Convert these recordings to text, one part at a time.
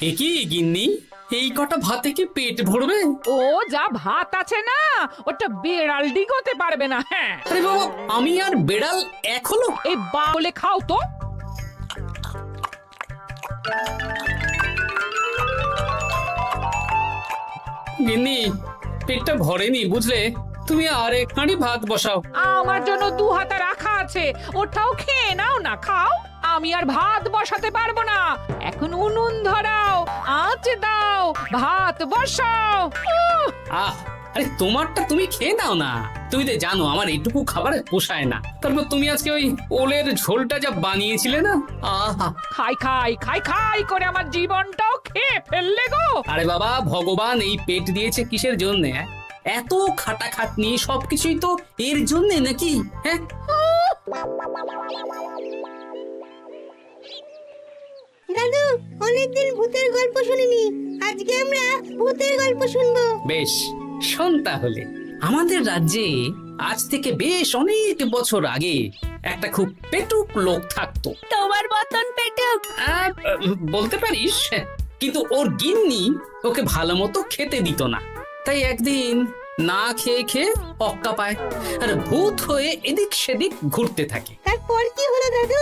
এ কি গিন্নি, এই কটা ভাতে কি পেট ভরবে? ও যা ভাত আছে না, ওটা বেড়াল ডিগোতে পারবে না। হ্যাঁ, আরে বাবা, আমি আর বেড়াল এক হলো? এই বাউলে খাও তো। গিন্নি, পেটটা ভরেনি বুঝলে, তুমি আর এক হাঁড়ি ভাত বসাও। আমার জন্য 2 হাতা রাখা আছে, ওটাও খেয়ে নাও না, খাও। আমি আর ভাত বসাতে পারবো না, এখন উনুন ধরাও, আঁচ দাও, ভাত বসাও। আহ, আরে তোমারটা তুমি খেয়ে নাও না। তুমি তো জানো আমার এইটুকু খাবার পোষায় না। তারপর তুমি আজকে ওই ওলের ঝোলটা যা বানিয়েছিলে না, আহা। খাই খাই খাই খাই করে আমার জীবনটাও খেয়ে ফেললে গো। আরে বাবা, ভগবান এই পেট দিয়েছে কিসের জন্য? এত খাটাখাটনি, সবকিছুই তো এর জন্য নাকি? হ্যাঁ, দাদু, অনেকদিন ভূতের গল্প শুনিনি, আজকে আমরা ভূতের গল্প শুনবো। বেশ, শোন তাহলে। আমাদের রাজ্যে আজ থেকে বেশ অনেক বছর আগে একটা খুব পেটুক লোক থাকতো। তোমার মতন পেটুক? বলতে পারিস, কিন্তু ওর গিন্নি ওকে ভালো মতো খেতে দিত না। তাই একদিন না খেয়ে খেয়ে অক্কা পায় আর ভূত হয়ে এদিক সেদিক ঘুরতে থাকে। তারপর কি হলো দাদু?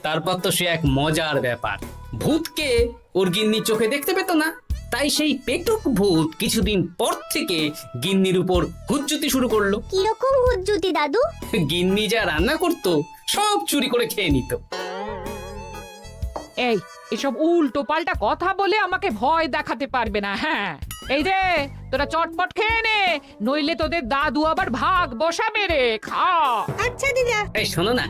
তারপর তো সে এক মজার ব্যাপার। ভূতকে ওর গিন্নি চোখে দেখতে পেত না, তাই সেই পেটুক ভূত কিছুদিন পর থেকে গিন্নির উপর হুজ্জুতি শুরু করলো। কিরকম হুজ্জুতি দাদু? গিন্নি যা রান্না করতো সব চুরি করে খেয়ে নিত। এই এসব উল্টো পাল্টা কথা বলে আমাকে ভয় দেখাতে পারবে না। হ্যাঁ, এই যে তোরা চটপট খেয়ে নে, নইলে তোদের দাদু আবার ভাগ বসাবে রে। খা। আচ্ছা দিদা। এই শোনো না,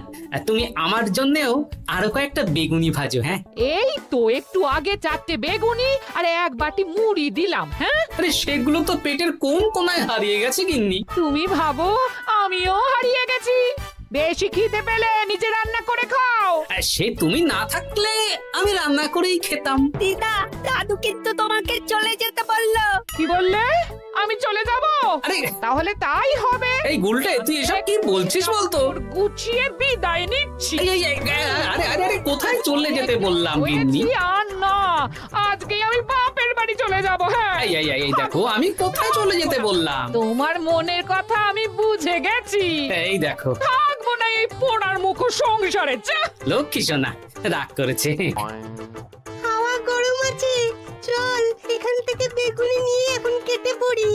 তুমি আমার জন্যেও আরো কয়েকটা বেগুনি ভাজো। হ্যাঁ, এই তো একটু আগে 4টে বেগুনি আর 1 বাটি মুড়ি দিলাম। হ্যাঁ, আরে সেগুলো তো পেটের কোন কোনায় হারিয়ে গেছে গিন্নি। তুমি ভাবো আমিও হারিয়ে গেছি? বেশি খিদে পেলে নিজে রান্না করে খাও। আর সে তুমি না থাকলে আমি রান্না করেই খেতাম। দিদা, দাদু কিন্তু তোমাকে চলে যেতে বললো। কি বললে? আমি চলে যাব? আরে তাহলে তাই হবে। এই গুলটে, তুই এসব কি বলছিস বলতো? গুছিয়ে বিদায় নিচ্ছি। আরে আরে আরে, কোথায় চলে যেতে বললাম গিন্নি? হয়েছি আর না, আজকে আমি বাপের বাড়ি চলে যাব। হ্যাঁ, এই দেখো, আমি কোথায় চলে যেতে বললাম? তোমার মনের কথা আমি বুঝে গেছি। এই দেখো, থাকবো না এই পোড়ার মুখ সংসারে। যা। লক্ষ্মী সোনা রাগ করেছে। হাওয়া গরম আছে, চল এখান থেকে বেগুনি নিয়ে এখন কেটে পড়ি।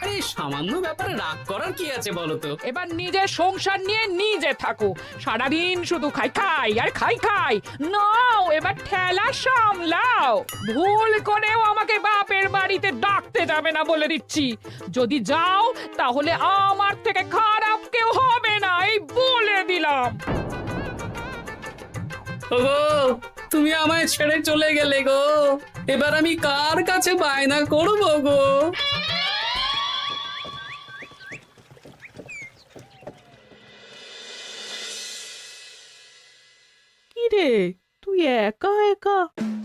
এই সামান্য ব্যাপারে রাগ করার কি আছে বলো তো? এবার নিজের সংসার নিয়ে নিজে থাকো, সারাদিন শুধু খাই খাই আর খাই খাই। নাও এবার ঠেলা সামলাও। ভুল করেও আমাকে বাপের বাড়িতে ডাকতে যাবে না বলে দিচ্ছি। যদি যাও তাহলে আমার থেকে খারাপ কেউ হবে না, এই বলে দিলাম। ওগো, তুমি আমায় ছেড়ে চলে গেলে গো, এবার আমি কার কাছে বায়না করবো গো? রে, তুই একা একা?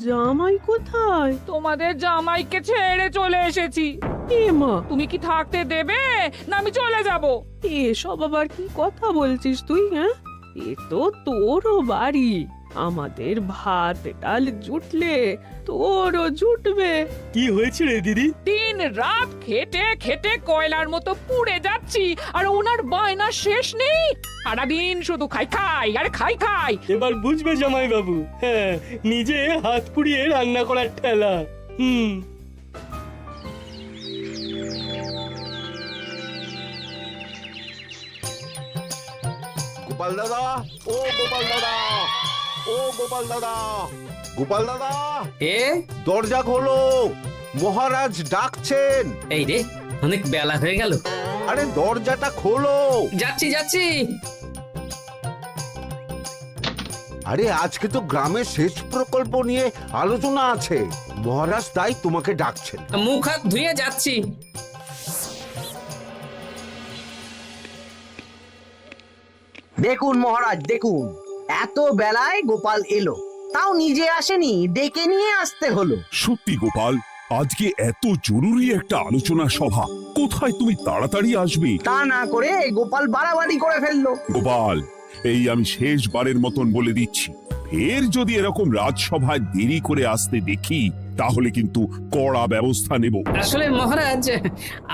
জামাই কোথায়? তোমাদের জামাইকে ছেড়ে চলে এসেছি। এ মা, তুমি কি থাকতে দেবে না আমি চলে যাব? এসব আবার কি কথা বলছিস তুই? হ্যাঁ, এ তো তোরও বাড়ি। আমাদের ভাত ডাল জুটলে তোরও জুটবে। কি হয়েছে রে দিদি? দিন রাত খেটে খেটে কয়লার মতো পুড়ে যাচ্ছি, আর ওনার বায়না শেষ নেই। সারাদিন শুধু খাই খাই আর খাই খাই। এবার বুঝবে জামাই বাবু। হ্যাঁ, নিজে হাত পুড়িয়ে রান্না করার ঠেলা। গোপাল দাদা, ও গোপাল দাদা, ও গোপাল দাদা, গোপাল দাদা, এ দরজা খোলো, মহারাজ ডাকছেন। এই রে, অনেক বেলা হয়ে গেল। আরে দরজাটা খোলো। যাচ্ছি যাচ্ছি। আরে আজকে তো গ্রামের সেচ প্রকল্প নিয়ে আলোচনা আছে, মহারাজ তাই তোমাকে ডাকছেন। মুখ হাত ধুয়ে যাচ্ছি। দেখুন মহারাজ, দেখুন এত বেলায় গোপাল এলো, তাও নিজে আসেনি, ডেকে নিয়ে আসতে হলো। সত্যি গোপাল, আজকে এত জরুরি একটা আলোচনা সভা, কোথায় তুমি তাড়াতাড়ি আসবে? তা না করে গোপাল বাড়াবাড়ি করে ফেললো। গোপাল, এই আমি শেষবারের মতন বলে দিচ্ছি, ফের যদি এরকম রাজসভায় দেরি করে আসতে দেখি তাহলে কিন্তু কড়া ব্যবস্থা নেব। আসলে মহারাজ,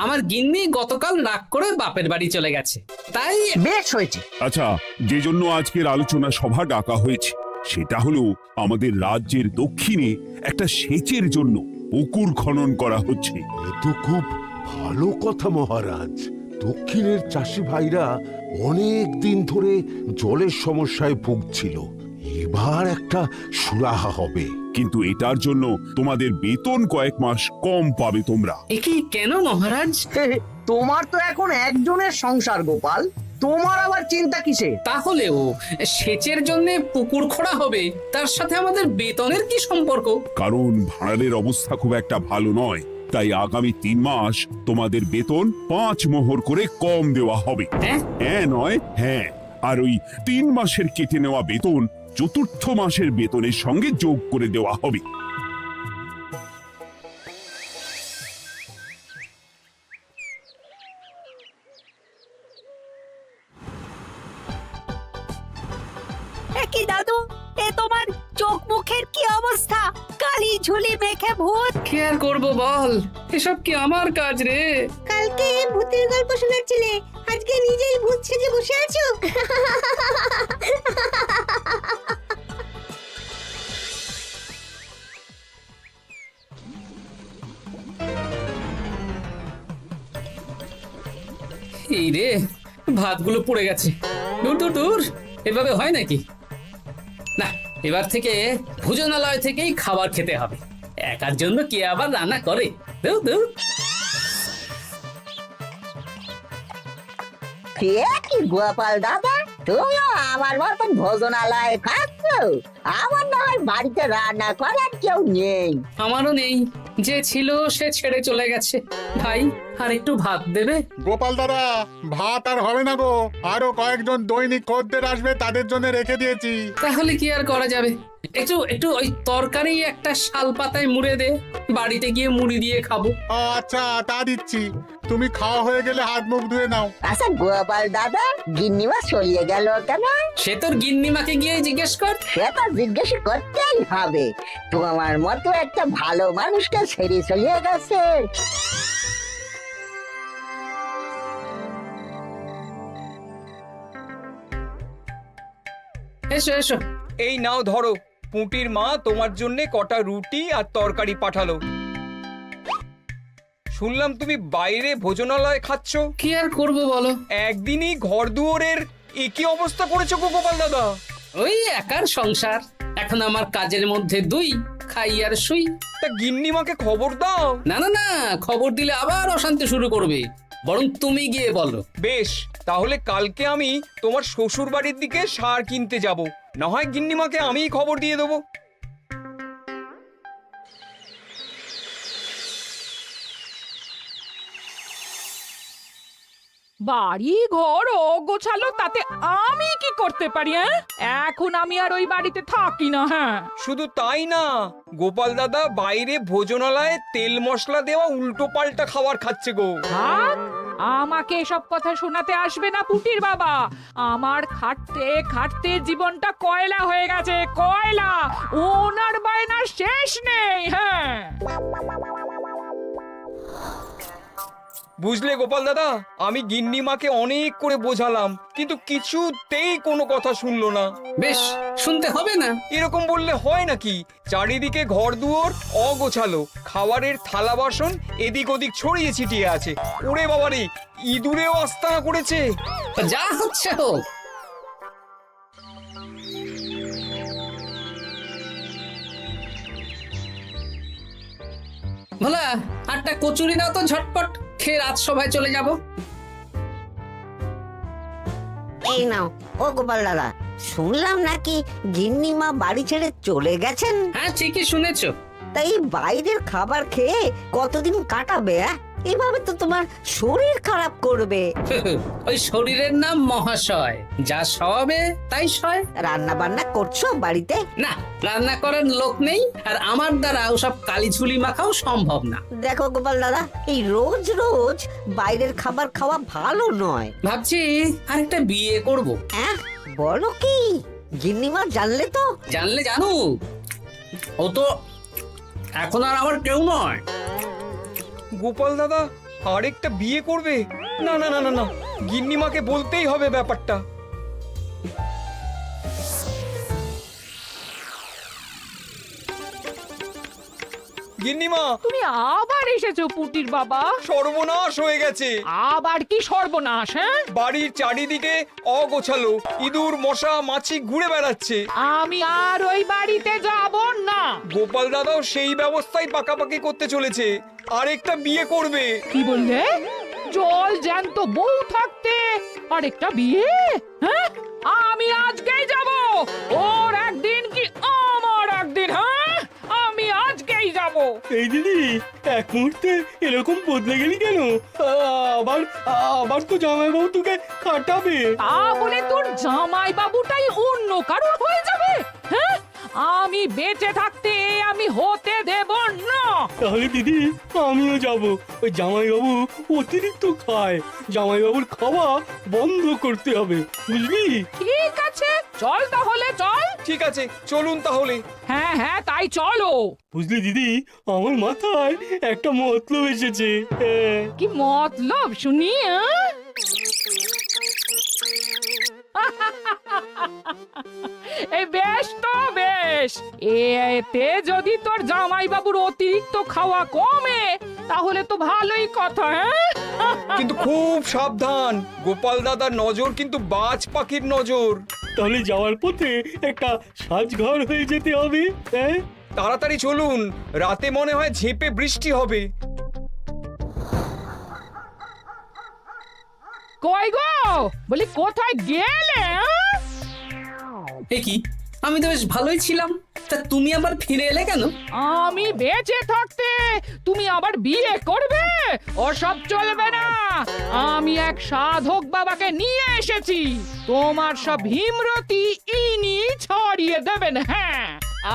আমার গিন্নি গতকাল রাগ করে বাপের বাড়ি চলে গেছে, তাই বেশ হয়েছে। আচ্ছা, যে জন্য আজকের আলোচনা সভা ডাকা হয়েছে সেটা হলো আমাদের রাজ্যের দক্ষিণে একটা সেচের জন্য পুকুর খনন করা হচ্ছে। এ তো খুব ভালো কথা মহারাজ। দক্ষিণের চাষি ভাইরা অনেক দিন ধরে জলের সমস্যায় ভুগছিল, এবার একটা সুরাহা হবে। কিন্তু এটার জন্য তোমাদের বেতন কয়েক মাস কম পাবে তোমরা। একি কেন মহারাজ? তোমার তো এখন একজনের সংসার গোপাল, তোমার আবার চিন্তা কিসে? তাহলেও সেচের জন্য পুকুর খোঁড়া হবে, তার সাথে আমাদের বেতনের কি সম্পর্ক? কারণ ভাঁড়ারের অবস্থা খুব একটা ভালো নয়, তাই আগামী 3 মাস তোমাদের বেতন 5 মোহর করে কম দেওয়া হবে। হ্যাঁ? হ্যাঁ নয় হ্যাঁ। আর ওই 3 মাসের কেটে নেওয়া বেতন চতুর্থ মাসের বেতনের সঙ্গে যোগ করে দেওয়া হবে। কি দাদু, এ তোমার চোখ মুখের কি অবস্থা? কালি ঝুলি মেখে ভূত। কি আর করবো বল, এসব কি আমার কাজ রে? কালকে ভূতের গল্প শোনাচ্ছিলে, আজকে নিজেই ভূত সেজে বসে আছো। এই রে, ভাতগুলো পড়ে গেছে। দূর দূর দূর, এভাবে হয় নাকি? না, এবার থেকে ভোজনালয় থেকেই খাবার খেতে হবে। একার জন্য কে আবার রান্না করে? দূর দূর। কি গোপাল দাদা, তুমিও আমার মতন ভোজনালয়ে খাচ্ছ? আমার না হয় বাড়িতে রান্না করার কেউ নেই। আমারও নেই, যে ছিল সে ছেড়ে চলে গেছে। ভাই, আর একটু ভাত দেবে? গোপাল দাদা, ভাত আর হবে না গো, আরো কয়েকজন দৈনিক খদ্দের আসবে, তাদের জন্য রেখে দিয়েছি। তাহলে কি আর করা যাবে? একটু একটু ওই তরকারি একটা শাল পাতায় মুড়ে দে, বাড়িতে গিয়ে মুড়ি দিয়ে খাবো। আচ্ছা, তা দিচ্ছি। তুমি খাওয়া হয়ে গেলে হাত মুখ ধুয়ে নাও। আচ্ছা গোপাল দাদা, গিন্নিমা চলিয়ে গেল কেন? সে তোর গিন্নিমাকে গিয়ে জিজ্ঞেস কর। সে তো জিজ্ঞেস করতেই হবে, তোমার মতো একটা ভালো মানুষকে ছেড়ে চলিয়ে গেছে। এসো এসো। এই নাও ধরো, পুঁটির মা তোমার জন্য কটা রুটি আর তরকারি পাঠালো। শুনলাম তুমি বাইরে ভোজনালয় খাচ্ছ। কি আর করবো বলো, একদিনই ঘর দুয়ারের একই অবস্থা করেছো গো গোপাল দাদা। ওই একার সংসার, এখন আমার কাজের মধ্যে 2, খাই আর শুই। তা গিন্নিমাকে খবর দাও। না না না, খবর দিলে আবার অশান্তি শুরু করবে, বরং তুমি গিয়ে বলো। বেশ, তাহলে কালকে আমি তোমার শ্বশুর বাড়ির দিকে সার কিনতে যাব, না হয় গিন্নিমাকে আমিই খবর দিয়ে দেবো। বাড়ি ঘর গোছালো, তাতে আমি কি করতে পারি? এখন আমি আর ওই বাড়িতে থাকি না। হ্যাঁ, শুধু তাই না, গোপাল দাদা বাইরে ভোজনালয়ে তেল মশলা দেওয়া উল্টো পাল্টা খাবার খাচ্ছে গো। থাক, আমাকে এসব কথা শোনাতে আসবে না পুটির বাবা। আমার খাটতে খাটতে জীবনটা কয়লা হয়ে গেছে, কয়লা। ওনার বায়নার শেষ নেই। হ্যাঁ, বুঝলে গোপাল দাদা, আমি গিন্নিমাকে অনেক করে বোঝালাম, কিন্তু কিছুতেই কোনো কথা শুনলো না। বেশ, শুনতে হবে না। এরকম বললে হয় নাকি? চারিদিকে ঘর দুয়ার অগোছালো, খাবারের থালা বাসন এদিক ওদিক ছড়িয়ে ছিটিয়ে আছে। ওরে বাবারে, ইঁদুরেও আস্তানা করেছে। যা হচ্ছে হোক। ভোলা, আটটা কচুরি দাও তো ঝটপট, খেয়ে রাজসভায় চলে যাব। এই নাও। ও গোপাল দাদা, শুনলাম নাকি গিন্নিমা বাড়ি ছেড়ে চলে গেছেন? হ্যাঁ, ঠিকই শুনেছো। তাই বাইরের খাবার খেয়ে কতদিন কাটাবে? এভাবে তো তোমার শরীর খারাপ করবে। ওই শরীরের নাম মহাশয়, যা সবে তাই সয়। রান্না বান্না করছো বাড়িতে? না, রান্না করার লোক নেই, আর আমার দ্বারা ওসব কালিঝুলি মাখাও সম্ভব না। দেখো গোপাল দাদা, এই রোজ রোজ বাইরের খাবার খাওয়া ভালো নয়। ভাবছি আরেকটা বিয়ে করব। হ্যাঁ, বলো কি? গিন্নিমা জানলে তো? জানলে জানুক, ও তো এখন আর আমার কেউ নয়। গোপাল দাদা আরেকটা বিয়ে করবে? না না না না না, গিন্নিমাকে বলতেই হবে ব্যাপারটা। গিন্নিমা, তুমি আবার এসেছো পুটির বাবা। সর্বনাশ হয়ে গেছে। আবার কি সর্বনাশ? হ্যাঁ, বাড়ির চারিদিকে অগোছালো, ইঁদুর মশা মাছি ঘুরে বেড়াচ্ছে। আমি আর ওই বাড়িতে যাব না। গোপাল দাদাও সেই ব্যবস্থাই পাকাপাকি করতে চলেছে, আরেকটা বিয়ে করবে। কি বললে? জল জ্যান্ত বউ থাকতে আরেকটা বিয়ে? হ্যাঁ, আমি আজকেই যাব। ওর একদিন কি আমার একদিন? হ্যাঁ, আমি আজকেই যাব। এই দিদি, এক মুহূর্তে এরকম বদলে গেলি কেন? আবার আবার তো জামাইবাবু তোকে কাটাবে। তা বলে তোর জামাই বাবুটাই অন্য কারোর হয়ে যাবে? হ্যাঁ, আমি বেঁচে থাকতে আমি হতে দেব না। তাহলে দিদি আমিও যাব। ওই জামাইবাবু অতিরিক্ত খায়, জামাইবাবুর খাওয়া বন্ধ করতে হবে, বুঝলি? ঠিক আছে, চল তাহলে চল। ঠিক আছে, চলুন তাহলে। হ্যাঁ হ্যাঁ, তাই চলো। বুঝলি দিদি, আমার মাথায় একটা মতলব এসেছে। হ্যাঁ। কি মতলব শুনি? এই বেশ তো বেশ, এতে যদি তোর জামাই বাবুর অতিরিক্ত খাওয়া কমে তাহলে তো ভালোই কথা। হ্যাঁ, কিন্তু খুব সাবধান, গোপাল দাদার নজর কিন্তু বাজ পাখির নজর। তাহলে যাওয়ার পথে একটা সাজঘর হয়ে যেতে হবে। হ্যাঁ, তাড়াতাড়ি চলুন, রাতে মনে হয় ঝেঁপে বৃষ্টি হবে। কই গো, বলি কোথায় গেলে? এ কি, আমি তো বেশ ভালোই ছিলাম, তা তুমি আবার ফিরে এলে কেন? আমি বেঁচে থাকতে তুমি আবার বিয়ে করবে? ওসব চলবে না। আমি এক সাধক বাবাকে নিয়ে এসেছি, তোমার সব ভীমরতি ইনি ছড়িয়ে দেবেন। হ্যাঁ,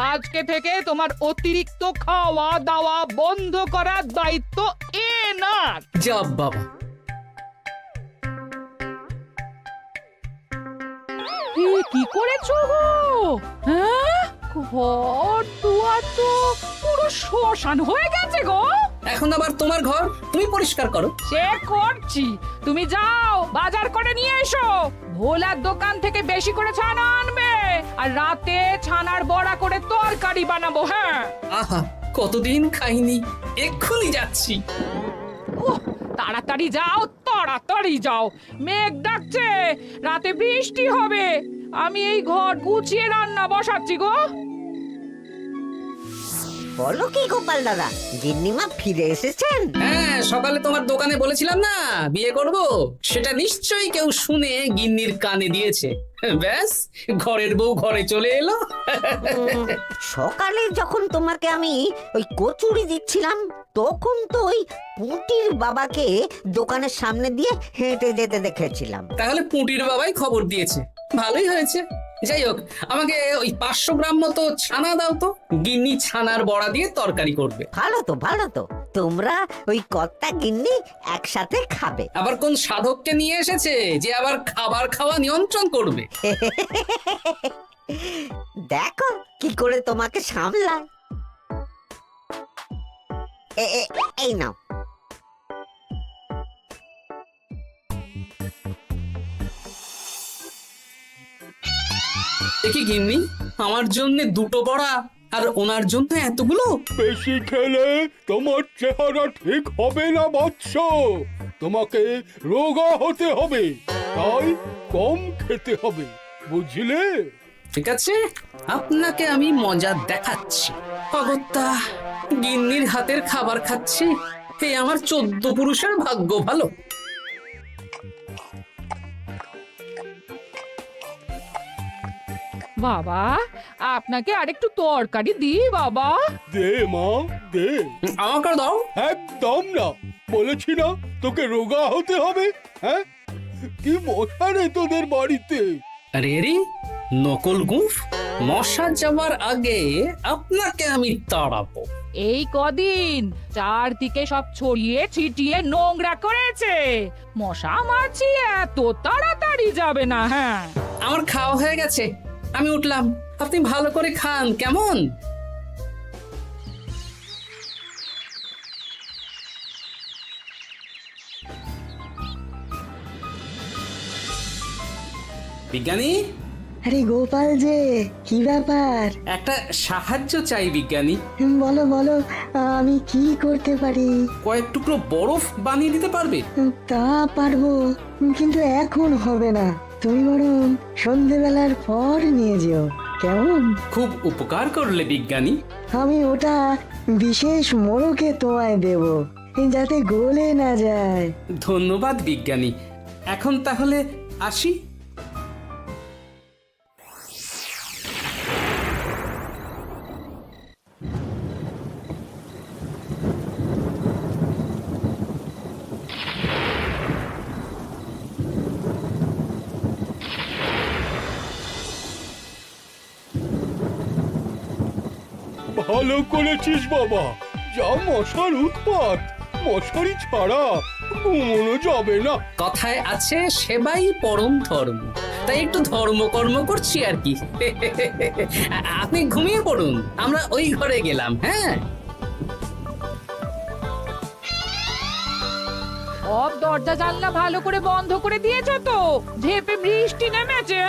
আজকে থেকে তোমার অতিরিক্ত খাওয়া দাওয়া বন্ধ করার দায়িত্ব এনার। যা বাবা, কি করেছো গো? হ্যাঁ, ঘর দুয়ার তো পুরো শ্মশান হয়ে গেছে গো। এখন আবার তোমার ঘর তুমি পরিষ্কার করো। সে করছি, তুমি যাও বাজার করে নিয়ে এসো। ভোলার দোকান থেকে বেশি করে ছানা আনবে, আর রাতে ছানার বড়া করে তরকারি বানাবো। হ্যাঁ, আহা, কতদিন খাইনি, এক্ষুনি যাচ্ছি। উহ, তাড়াতাড়ি যাও, তাড়াতাড়ি যাও। মেঘ ডাকছে, রাতে বৃষ্টি হবে। আমি এই ঘর গুছিয়ে রান্না বসাচ্ছি গো। বলো কি গোপাল দাদা, গিন্নিমা ফিরে এসেছেন? হ্যাঁ, সকালে তোমার দোকানে বলেছিলাম না বিয়ে করব, সেটা নিশ্চয়ই কেউ শুনে গিন্নির কানে দিয়েছে। ব্যাস, ঘরের বউ ঘরে চলে এলো। সকালে যখন তোমাকে আমি ওই কচুরি দিচ্ছিলাম, তখন তো ওই পুটির বাবাকে দোকানের সামনে দিয়ে হেঁটে যেতে দেখেছিলাম। তাহলে পুঁটির বাবাই খবর দিয়েছে, ভালোই হয়েছে। যাই হোক, আমাকে ওই 500 গ্রাম মতো ছানা দাও তো, গিন্নি ছানার বড়া দিয়ে তরকারি করবে। ভালো তো, ভালো তো, তোমরা ওই কর্তা গিন্নি একসাথে খাবে। আবার কোন সাধককে নিয়ে এসেছে যে আবার খাবার খাওয়া নিয়ন্ত্রণ করবে? দেখো কি করে তোমাকে সামলায়। এই নাও। দেখি গিন্নি, আমার জন্য দুটো বড়া আর ওনার জন্য এতগুলো? বেশি খেলে তোমার চেহারা ঠিক হবে না বৎস, তোমাকে রোগা হতে হবে, তাই কম খেতে হবে, বুঝলে? ঠিক আছে, আপনাকে আমি মজা দেখাচ্ছি। অগত্যা গিন্নির হাতের খাবার খাচ্ছি, এই আমার 14 পুরুষের ভাগ্য ভালো। বাবা, আপনাকে আরেকটু তরকারি দিই বাবা? দে মা, দে। আমাকে দাও। একদম না, বলেছি না তোকে রোগা হতে হবে। হ্যাঁ, কি মশা রে তোদের বাড়িতে। আরে রে নকল গুফ, মশা যাওয়ার আগে আপনাকে আমি তাড়াবো। এই কদিন চারদিকে সব ছড়িয়ে ছিটিয়ে নোংরা করেছে, মশা মাছি এত তাড়াতাড়ি যাবে না। হ্যাঁ, আমার খাওয়া হয়ে গেছে, আমি উঠলাম। আপনি ভালো করে খান কেমন? বিজ্ঞানী, আরে গোপাল যে, কি ব্যাপার? একটা সাহায্য চাই বিজ্ঞানী। বলো বলো, আমি কি করতে পারি? কয়েক টুকরো বরফ বানিয়ে দিতে পারবে? তা পারবো, কিন্তু এখন হবে না। তুমি বরং সন্ধেবেলার পর নিয়ে যেও, কেমন? খুব উপকার করলে বিজ্ঞানী। আমি ওটা বিশেষ মোড়কে তোমায় দেব, যাতে গলে না যায়। ধন্যবাদ বিজ্ঞানী, এখন তাহলে আসি। ভালো করেছিস বাবা, যা মশার উৎপাত, মশারি ছাড়া ঘুমোনো যাবে না। কথায় আছে সেবাই পরম ধর্ম, তাই একটু ধর্মকর্ম করছি আর কি। আপনি ঘুমিয়ে পড়ুন, আমরা ওই ঘরে গেলাম। হ্যাঁ, সব দরজা জানলা ভালো করে বন্ধ করে দিয়েছো তো? ঝেপে বৃষ্টি নেমেছে।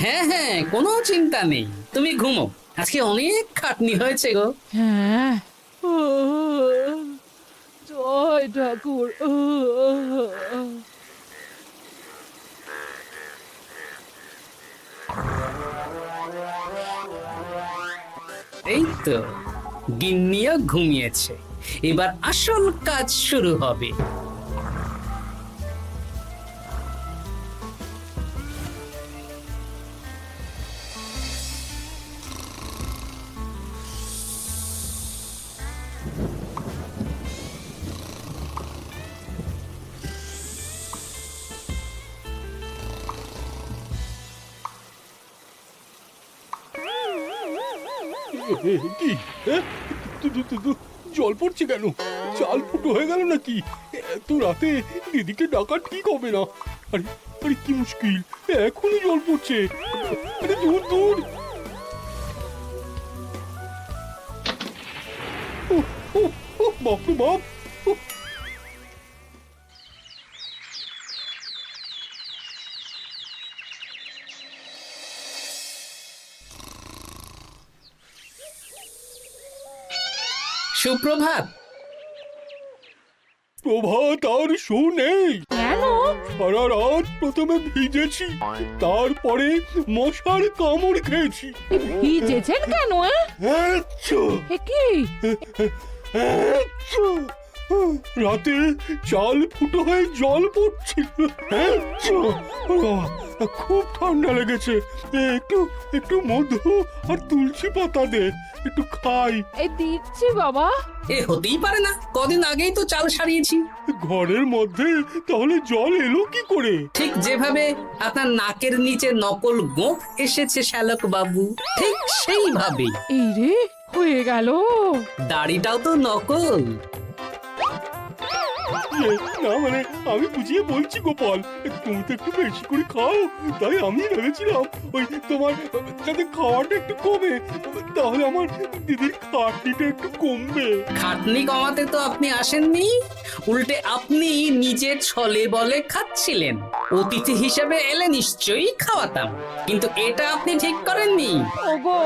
হ্যাঁ হ্যাঁ, কোনো চিন্তা নেই, তুমি ঘুমো। আজকে অনেক খাটনি হয়েছে গো। হ্যাঁ, জয় ঠাকুর। এই তো গিন্নিও ঘুমিয়েছে, এবার আসল কাজ শুরু হবে। কি জল পড়ছে কেন? চাল ফুটো হয়ে গেল নাকি? এত রাতে দিদিকে ডাকা ঠিক হবে না। আরে আরে কি মুশকিল, এখনই জল পড়ছে। আরে দূর দূর। বাপরে বাপ। সুপ্রভাত। প্রভাত আর শু নেই। কেন? সারা রাত প্রথমে ভিজেছি, তারপরে মশার কামড় খেয়েছি। ভিজেছেন কেন? কি রাতে চাল ফুটো হয়ে জল পড়ছিল, খুব ঠান্ডা লেগেছে। একটু একটু মধু আর তুলসী পাতা দে, একটু খাই। এই দিচ্ছি বাবা। এ হতেই পারে না, কদিন আগেই তো চাল সারিয়েছি। ঘরের মধ্যে তাহলে জল এলো কি করে? ঠিক যেভাবে আপনার নাকের নিচে নকল গোঁফ এসেছে শ্যালক বাবু, ঠিক সেইভাবেই। এই রে, হয়ে গেল। দাড়িটাও তো নকল। না মানে আমি বুঝিয়ে বলছি গোপাল, তুমি তো একটু বেশি করে খাও, তাই আমি ভেবেছিলাম ওই তোমার যাতে খাওয়াটা একটু কমে, তাহলে আমার দিদির খাটনিটা একটু কমবে। খাটনি কমাতে তো আপনি আসেননি, উল্টে আপনি নিজের ছলে বলে খাচ্ছিলেন। অতিথি হিসেবে এলে নিশ্চয়ই খাওয়াতাম, কিন্তু এটা আপনি ঠিক করেননি। ওগো,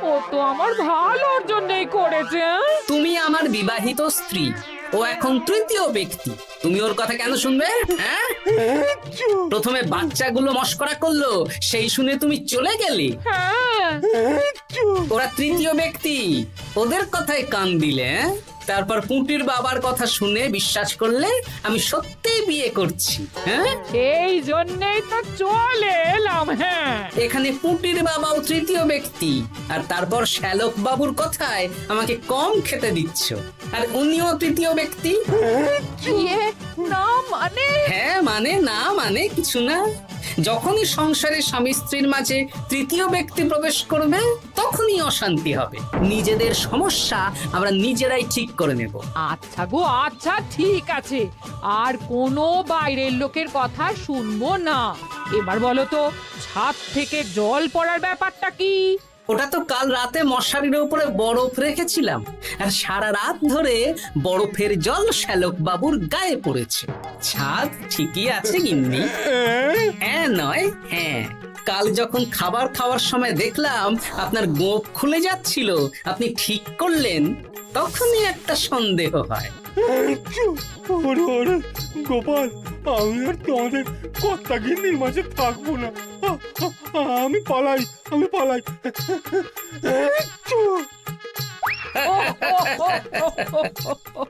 ও তো আমার ভালোর জন্যই করেছে। তুমি আমার বিবাহিত স্ত্রী, ও এখন তৃতীয় ব্যক্তি, তুমি ওর কথা কেন শুনবে? হ্যাঁ, প্রথমে বাচ্চাগুলো মস্করা করলো, সেই শুনে তুমি চলে গেলে। হ্যাঁ, ওরা তৃতীয় ব্যক্তি, ওদের কথায় কান দিলে। তারপর পুঁটির বাবার কথা শুনে বিশ্বাস করলে আমি সত্যিই বিয়ে করছি। হ্যাঁ, সেই জন্যেই তো চলে এলাম। হ্যাঁ, এখানে পুঁটির বাবাও তৃতীয় ব্যক্তি, আর তারপর শ্যালক বাবুর কথায় আমাকে কম খেতে দিচ্ছ, আর উনিও তৃতীয় ব্যক্তি। ইয়ে, না মানে? হ্যাঁ মানে না মানে কিছু না। যখনই সংসারে স্বামী স্ত্রীর মাঝে তৃতীয় ব্যক্তি প্রবেশ করবে তখনই অশান্তি হবে। নিজেদের সমস্যা আমরা নিজেরাই ঠিক করে নেব। আচ্ছা গো, আচ্ছা ঠিক আছে, আর কোনো বাইরের লোকের কথা শুনবো না। এবার বলো তো, ছাদ থেকে জল পড়ার ব্যাপারটা কি? ওটা তো কাল রাতে মশারির উপরে বরফ রেখেছিলাম, আর সারা রাত ধরে বরফের জল শ্যালক বাবুর গায়ে পড়েছে। ছাদ ঠিকই আছে গিন্নি। হ্যাঁ নয় হ্যাঁ, কাল যখন খাবার খাওয়ার সময় দেখলাম আপনার গোঁফ খুলে যাচ্ছিল, আপনি ঠিক করলেন, তখনই একটা সন্দেহ হয়। ওরে ওরে গোপাল, আমি আর তোমাদের কর্তা গিন্নির মাঝে থাকবো না। আমি পালাই, আমি পালাই। ও, ও, ও, ও, ও, ও, ও।